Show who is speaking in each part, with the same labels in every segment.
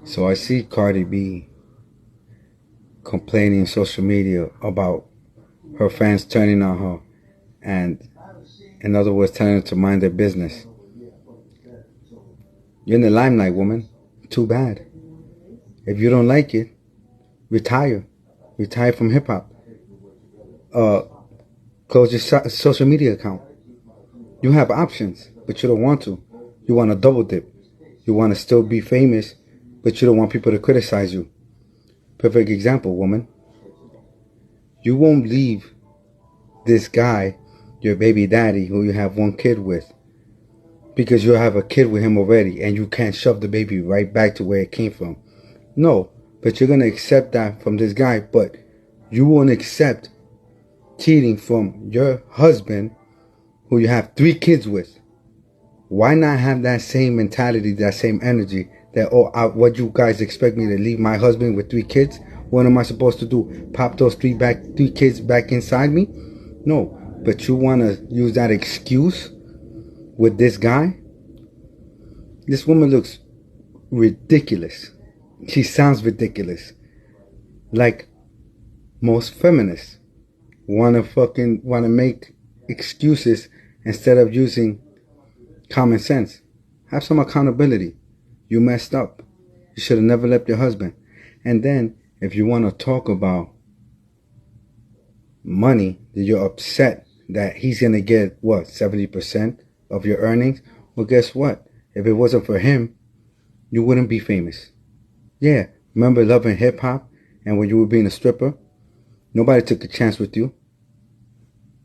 Speaker 1: So I see Cardi B complaining on social media about her fans turning on her, and in other words, telling her to mind their business. You're in the limelight, woman. Too bad. If you don't like it, retire. Retire from hip hop. Close your social media account. You have options, but you don't want to. You want to double dip. You want to still be famous, but you don't want people to criticize you. Perfect example, woman. You won't leave this guy, your baby daddy, who you have one kid with, because you have a kid with him already, and you can't shove the baby right back to where it came from. No, but you're going to accept that from this guy, but you won't accept cheating from your husband, who you have 3 kids with. Why not have that same mentality, that same energy, that, what you guys expect me to leave my husband with 3 kids? What am I supposed to do? Pop those 3 kids back inside me? No, but you want to use that excuse with this guy? This woman looks ridiculous. She sounds ridiculous. Like most feminists want to make excuses instead of using common sense. Have some accountability. You messed up. You should have never left your husband. And then, if you want to talk about money, that you're upset that he's going to get, 70% of your earnings? Well, guess what? If it wasn't for him, you wouldn't be famous. Yeah, remember Love and Hip Hop? And when you were being a stripper? Nobody took a chance with you.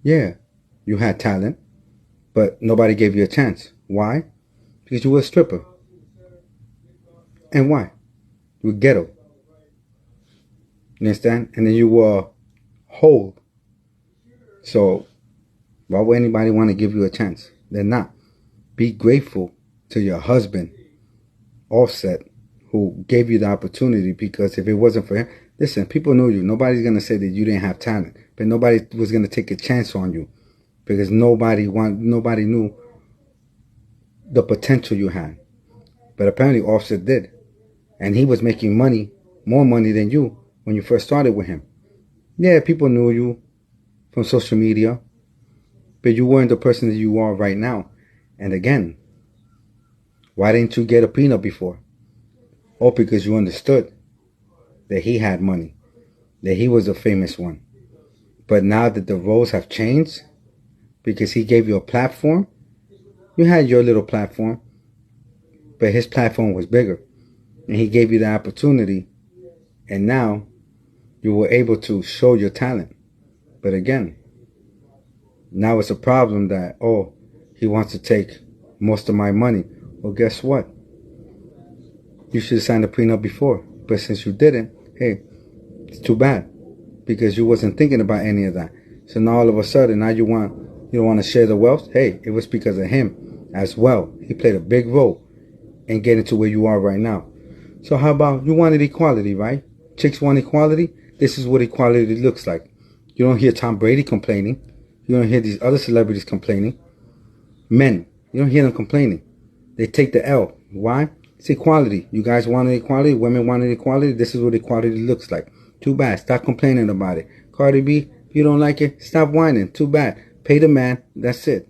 Speaker 1: Yeah, you had talent, but nobody gave you a chance. Why? Because you were a stripper. And why? You were ghetto. You understand? And then you were whole. So, why would anybody want to give you a chance? They're not. Be grateful to your husband, Offset, who gave you the opportunity, because if it wasn't for him, listen, people knew you. Nobody's going to say that you didn't have talent, but nobody was going to take a chance on you because nobody knew the potential you had. But apparently Offset did. And he was making money, more money than you when you first started with him. Yeah, people knew you from social media, but you weren't the person that you are right now. And again, why didn't you get a prenup before? Oh, because you understood that he had money, that he was a famous one. But now that the roles have changed, because he gave you a platform, you had your little platform, but his platform was bigger. And he gave you the opportunity, and now you were able to show your talent. But again, now it's a problem that, he wants to take most of my money. Well, guess what? You should have signed a prenup before. But since you didn't, hey, it's too bad, because you wasn't thinking about any of that. So now all of a sudden, now you don't want to share the wealth? Hey, it was because of him as well. He played a big role in getting to where you are right now. So how about, you wanted equality, right? Chicks want equality. This is what equality looks like. You don't hear Tom Brady complaining. You don't hear these other celebrities complaining. Men, you don't hear them complaining. They take the L. Why? It's equality. You guys wanted equality. Women wanted equality. This is what equality looks like. Too bad. Stop complaining about it. Cardi B, if you don't like it, stop whining. Too bad. Pay the man. That's it.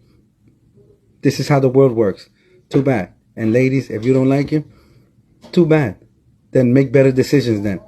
Speaker 1: This is how the world works. Too bad. And ladies, if you don't like it, too bad. Then make better decisions then.